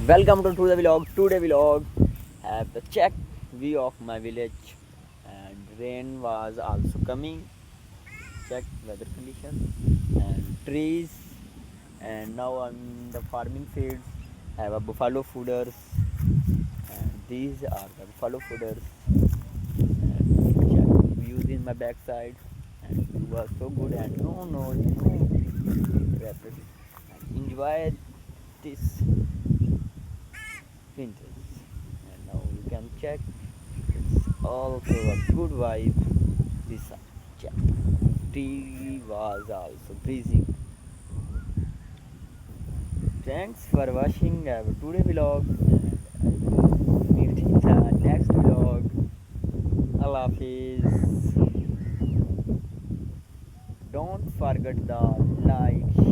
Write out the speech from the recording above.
Welcome to the vlog. Today vlog have the check view of my village and rain was also coming. Check weather condition and trees and now on the farming fields have a buffalo fooders and these are the buffalo fooders and check views in my backside and view was so good and no noise, no traffic and enjoy this winters. And now you can check it's also a good vibe. This check. Tea was also breezy. Thanks for watching our today vlog and I will meet in the next vlog. Allah Hafiz. Don't forget the like,